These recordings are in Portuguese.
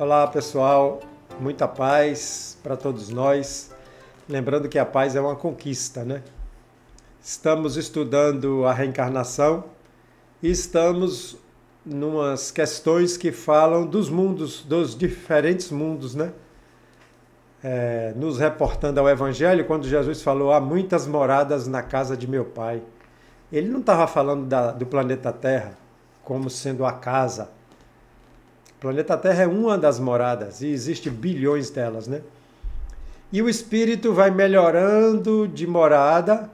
Olá pessoal, muita paz para todos nós. Lembrando que a paz é uma conquista, né? Estamos estudando a reencarnação e estamos numas questões que falam dos mundos, dos diferentes mundos, né? Nos reportando ao Evangelho, quando Jesus falou: há muitas moradas na casa de meu Pai. Ele não estava falando do planeta Terra como sendo a casa. O planeta Terra é uma das moradas e existe bilhões delas, né? E o espírito vai melhorando de morada,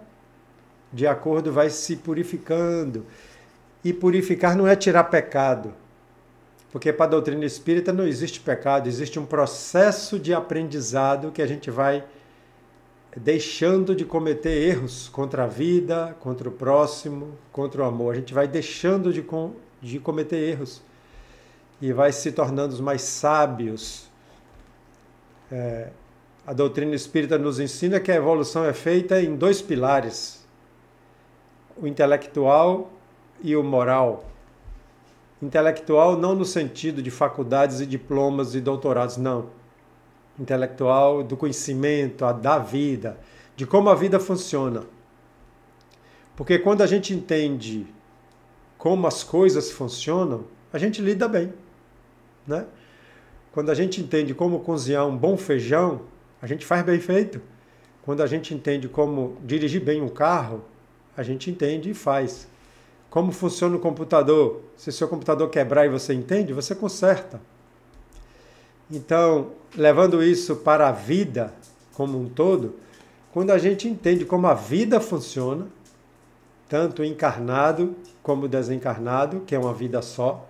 de acordo, vai se purificando. E purificar não é tirar pecado, porque para a doutrina espírita não existe pecado, existe um processo de aprendizado que a gente vai deixando de cometer erros contra a vida, contra o próximo, contra o amor. A gente vai deixando de cometer erros e vai se tornando mais sábios. A doutrina espírita nos ensina que a evolução é feita em dois pilares: o intelectual e o moral. Intelectual não no sentido de faculdades e diplomas e doutorados, não. Intelectual do conhecimento, da vida, de como a vida funciona. Porque quando a gente entende como as coisas funcionam, a gente lida bem, né? Quando a gente entende como cozinhar um bom feijão, a gente faz bem feito. Quando a gente entende como dirigir bem um carro, a gente entende e faz. Como funciona o computador? Se o seu computador quebrar e você entende, você conserta. Então, levando isso para a vida como um todo, quando a gente entende como a vida funciona, tanto encarnado como desencarnado, que é uma vida só,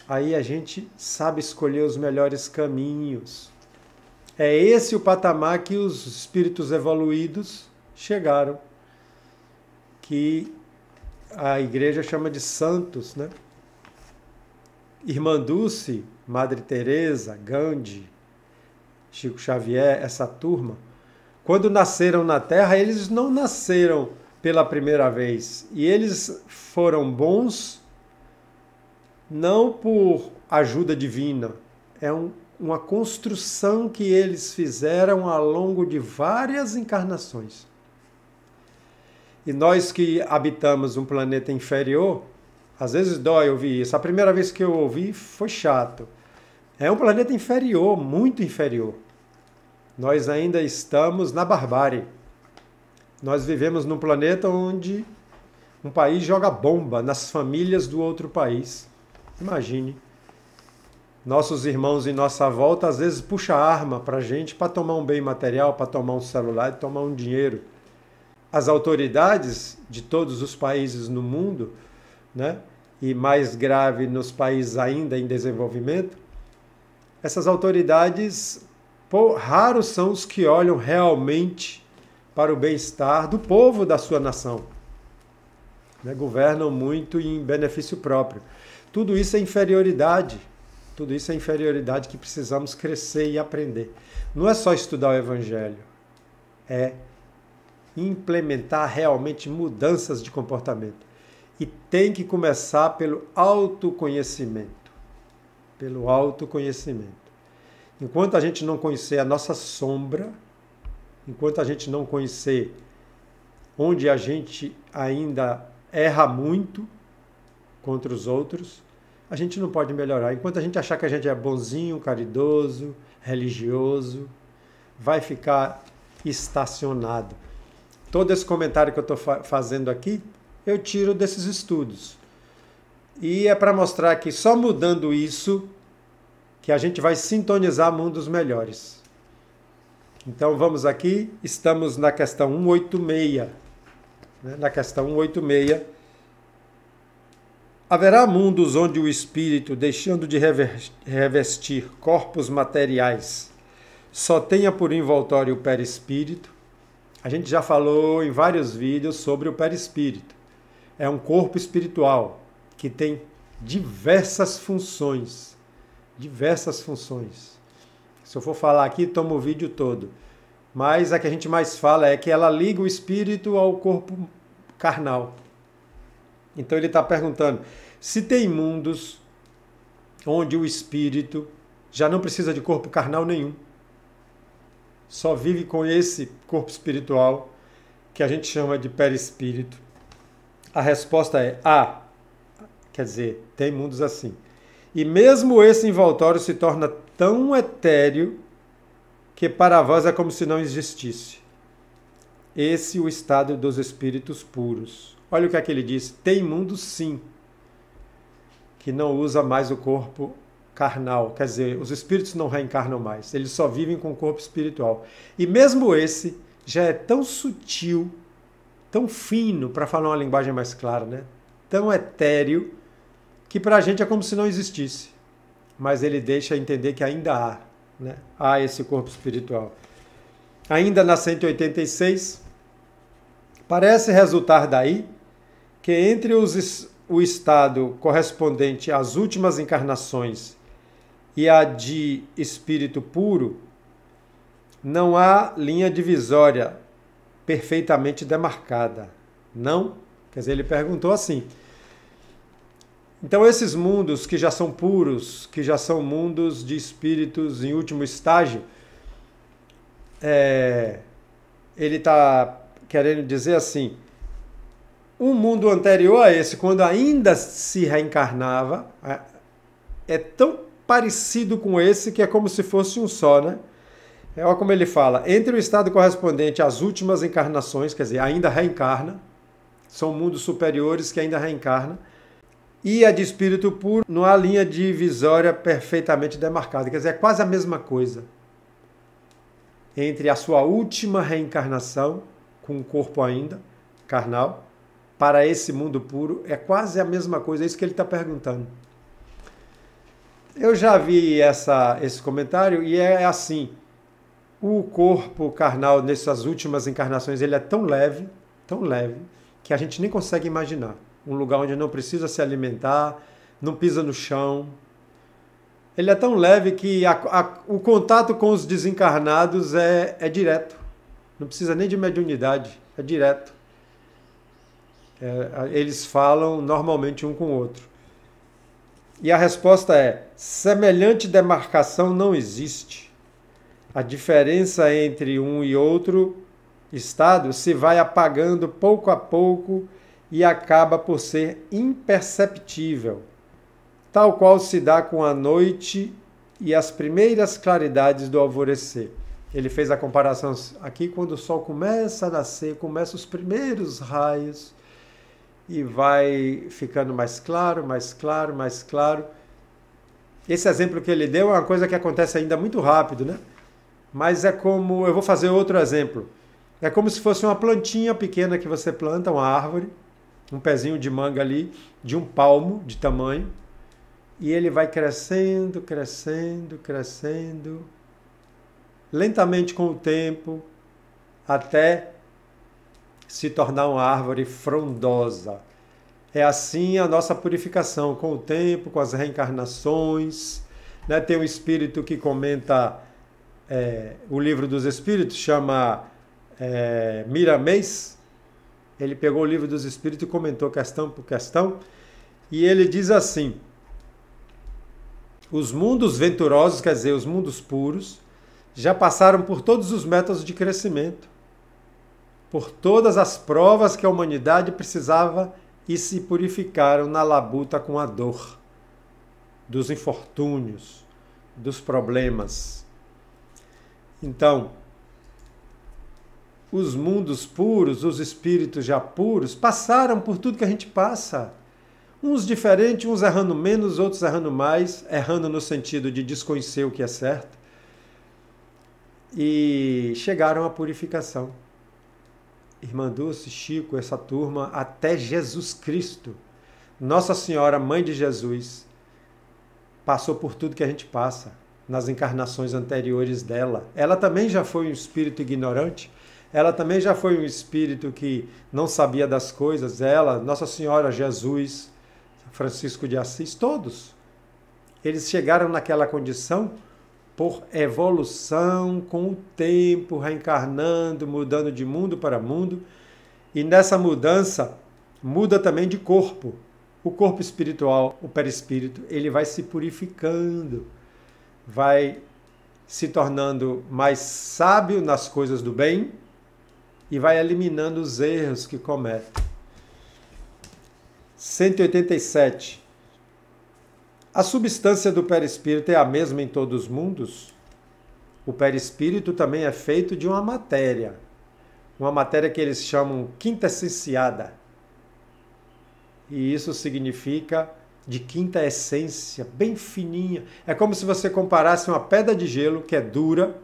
aí a gente sabe escolher os melhores caminhos. É esse o patamar que os espíritos evoluídos chegaram, que a igreja chama de santos, né? Irmã Dulce, Madre Teresa, Gandhi, Chico Xavier, essa turma, quando nasceram na Terra, eles não nasceram pela primeira vez. E eles foram bons não por ajuda divina, é uma construção que eles fizeram ao longo de várias encarnações. E nós que habitamos um planeta inferior, às vezes dói ouvir isso. A primeira vez que eu ouvi foi chato. É um planeta inferior, muito inferior. Nós ainda estamos na barbárie. Nós vivemos num planeta onde um país joga bomba nas famílias do outro país. Imagine. Nossos irmãos em nossa volta às vezes puxam arma para a gente para tomar um bem material, para tomar um celular, tomar um dinheiro. As autoridades de todos os países no mundo, né, e mais grave nos países ainda em desenvolvimento, essas autoridades, raros são os que olham realmente para o bem-estar do povo da sua nação. Né, governam muito em benefício próprio. Tudo isso é inferioridade. Tudo isso é inferioridade que precisamos crescer e aprender. Não é só estudar o Evangelho, é implementar realmente mudanças de comportamento. E tem que começar pelo autoconhecimento. Pelo autoconhecimento. Enquanto a gente não conhecer a nossa sombra, enquanto a gente não conhecer onde a gente ainda erra muito contra os outros, a gente não pode melhorar. Enquanto a gente achar que a gente é bonzinho, caridoso, religioso, vai ficar estacionado. Todo esse comentário que eu estou fazendo aqui, eu tiro desses estudos. E é para mostrar que só mudando isso, que a gente vai sintonizar mundos melhores. Então vamos aqui, estamos na questão 186. Né? Na questão 186. Haverá mundos onde o espírito, deixando de revestir corpos materiais, só tenha por envoltório o perispírito? A gente já falou em vários vídeos sobre o perispírito. É um corpo espiritual que tem diversas funções. Diversas funções. Se eu for falar aqui, toma o vídeo todo. Mas a que a gente mais fala é que ela liga o espírito ao corpo carnal. Então ele está perguntando se tem mundos onde o espírito já não precisa de corpo carnal nenhum. Só vive com esse corpo espiritual que a gente chama de perispírito. A resposta é A. Quer dizer, tem mundos assim. E mesmo esse envoltório se torna tão etéreo que para vós é como se não existisse. Esse é o estado dos espíritos puros. Olha o que é que ele diz. Tem mundo sim, que não usa mais o corpo carnal. Quer dizer, os espíritos não reencarnam mais. Eles só vivem com o corpo espiritual. E mesmo esse já é tão sutil, tão fino, para falar uma linguagem mais clara, né? Tão etéreo, que para a gente é como se não existisse. Mas ele deixa entender que ainda há, né? Há esse corpo espiritual. Ainda na 186, parece resultar daí que entre o estado correspondente às últimas encarnações e a de espírito puro, não há linha divisória perfeitamente demarcada. Não? Quer dizer, ele perguntou assim. Então, esses mundos que já são puros, que já são mundos de espíritos em último estágio, ele está querendo dizer assim, um mundo anterior a esse, quando ainda se reencarnava, é tão parecido com esse que é como se fosse um só, né? Olha como ele fala, entre o estado correspondente às últimas encarnações, quer dizer, ainda reencarna, são mundos superiores que ainda reencarna, e a de espírito puro, não há linha divisória perfeitamente demarcada, quer dizer, é quase a mesma coisa. Entre a sua última reencarnação, com o corpo ainda carnal, para esse mundo puro, é quase a mesma coisa, é isso que ele está perguntando. Eu já vi esse comentário e é assim, o corpo carnal nessas últimas encarnações, ele é tão leve, que a gente nem consegue imaginar. Um lugar onde não precisa se alimentar, não pisa no chão. Ele é tão leve que o contato com os desencarnados é direto. Não precisa nem de mediunidade, é direto. Eles falam normalmente um com o outro. E a resposta é, semelhante demarcação não existe. A diferença entre um e outro estado se vai apagando pouco a pouco e acaba por ser imperceptível, tal qual se dá com a noite e as primeiras claridades do alvorecer. Ele fez a comparação aqui quando o sol começa a nascer, começam os primeiros raios e vai ficando mais claro, mais claro, mais claro. Esse exemplo que ele deu é uma coisa que acontece ainda muito rápido, né? Mas é como, eu vou fazer outro exemplo. É como se fosse uma plantinha pequena que você planta, uma árvore, um pezinho de manga ali, de um palmo de tamanho, e ele vai crescendo, crescendo, crescendo, lentamente com o tempo, até se tornar uma árvore frondosa. É assim a nossa purificação, com o tempo, com as reencarnações, né? Tem um espírito que comenta o livro dos espíritos, chama Miramês. Ele pegou o livro dos espíritos e comentou questão por questão, e ele diz assim, os mundos venturosos, quer dizer, os mundos puros, já passaram por todos os métodos de crescimento, por todas as provas que a humanidade precisava e se purificaram na labuta com a dor, dos infortúnios, dos problemas. Então, os mundos puros, os espíritos já puros, passaram por tudo que a gente passa. Uns diferentes, uns errando menos, outros errando mais, errando no sentido de desconhecer o que é certo. E chegaram à purificação. Irmã Dulce, Chico, essa turma, até Jesus Cristo, Nossa Senhora, Mãe de Jesus, passou por tudo que a gente passa nas encarnações anteriores dela. Ela também já foi um espírito ignorante, ela também já foi um espírito que não sabia das coisas. Ela, Nossa Senhora, Jesus, Francisco de Assis, todos. Eles chegaram naquela condição por evolução, com o tempo, reencarnando, mudando de mundo para mundo. E nessa mudança, muda também de corpo. O corpo espiritual, o perispírito, ele vai se purificando. vai se tornando mais sábio nas coisas do bem e vai eliminando os erros que comete. 187. A substância do perispírito é a mesma em todos os mundos? O perispírito também é feito de uma matéria que eles chamam quintessenciada. E isso significa de quinta essência, bem fininha. É como se você comparasse uma pedra de gelo que é dura,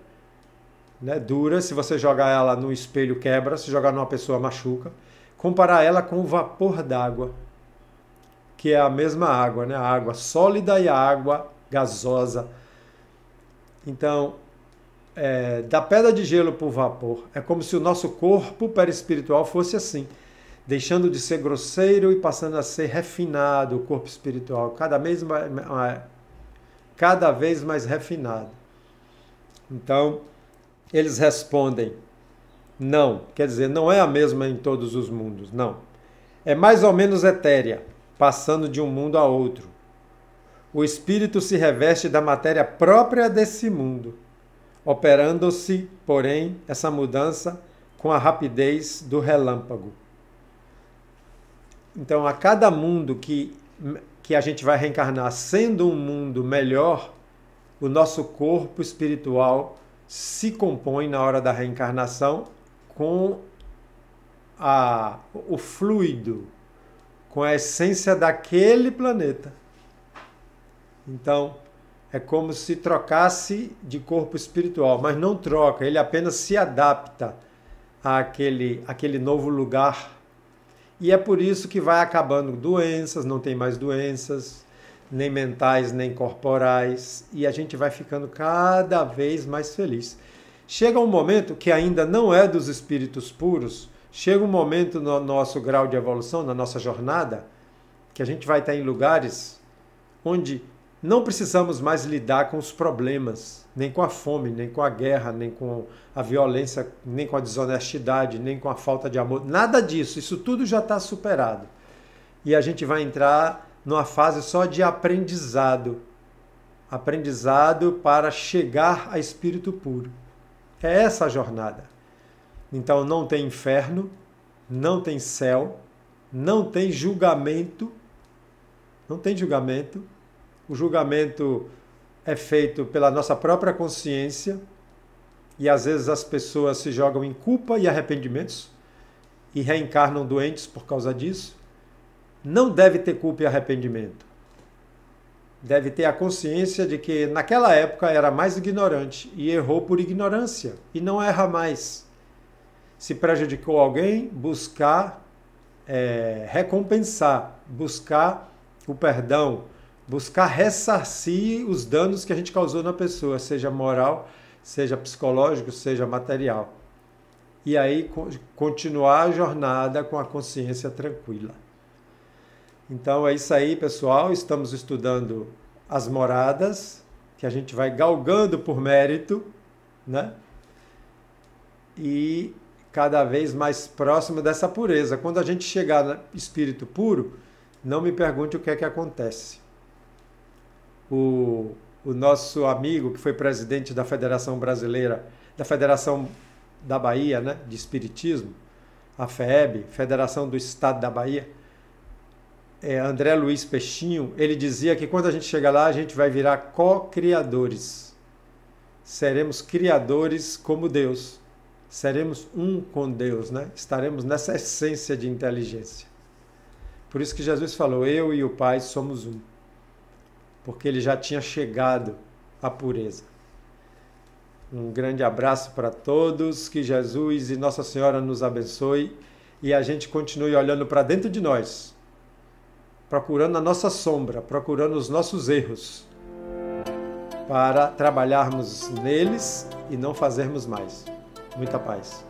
né? Dura, se você jogar ela no espelho quebra, se jogar numa pessoa machuca. Comparar ela com o vapor d'água, que é a mesma água, né? A água sólida e a água gasosa. Então, da pedra de gelo para o vapor, é como se o nosso corpo perispiritual fosse assim, deixando de ser grosseiro e passando a ser refinado, o corpo espiritual, cada vez mais refinado. Então, eles respondem, não, quer dizer, não é a mesma em todos os mundos, não. É mais ou menos etérea, passando de um mundo a outro. O espírito se reveste da matéria própria desse mundo, operando-se, porém, essa mudança com a rapidez do relâmpago. Então, a cada mundo que a gente vai reencarnar sendo um mundo melhor, o nosso corpo espiritual se compõe na hora da reencarnação com o fluido, com a essência daquele planeta. Então, é como se trocasse de corpo espiritual, mas não troca, ele apenas se adapta àquele novo lugar. E é por isso que vai acabando doenças, não tem mais doenças, nem mentais, nem corporais, e a gente vai ficando cada vez mais feliz. Chega um momento que ainda não é dos espíritos puros, chega um momento no nosso grau de evolução, na nossa jornada, que a gente vai estar em lugares onde não precisamos mais lidar com os problemas, nem com a fome, nem com a guerra, nem com a violência, nem com a desonestidade, nem com a falta de amor. Nada disso, isso tudo já está superado. E a gente vai entrar numa fase só de aprendizado. Aprendizado para chegar a espírito puro. É essa a jornada. Então não tem inferno, não tem céu, não tem julgamento. Não tem julgamento. O julgamento é feito pela nossa própria consciência e às vezes as pessoas se jogam em culpa e arrependimentos e reencarnam doentes por causa disso. Não deve ter culpa e arrependimento. Deve ter a consciência de que naquela época era mais ignorante e errou por ignorância e não erra mais. Se prejudicou alguém, buscar recompensar, buscar o perdão, buscar ressarcir os danos que a gente causou na pessoa, seja moral, seja psicológico, seja material. E aí continuar a jornada com a consciência tranquila. Então é isso aí, pessoal. Estamos estudando as moradas, que a gente vai galgando por mérito, né? E cada vez mais próximo dessa pureza. Quando a gente chegar no espírito puro, não me pergunte o que é que acontece. O nosso amigo, que foi presidente da Federação Brasileira, da Federação da Bahia, né, de Espiritismo, a FEB, Federação do Estado da Bahia, André Luiz Peixinho, ele dizia que quando a gente chega lá, a gente vai virar co-criadores. Seremos criadores como Deus. Seremos um com Deus, né? Estaremos nessa essência de inteligência. Por isso que Jesus falou, eu e o Pai somos um. Porque ele já tinha chegado à pureza. Um grande abraço para todos, que Jesus e Nossa Senhora nos abençoe e a gente continue olhando para dentro de nós, procurando a nossa sombra, procurando os nossos erros, para trabalharmos neles e não fazermos mais. Muita paz.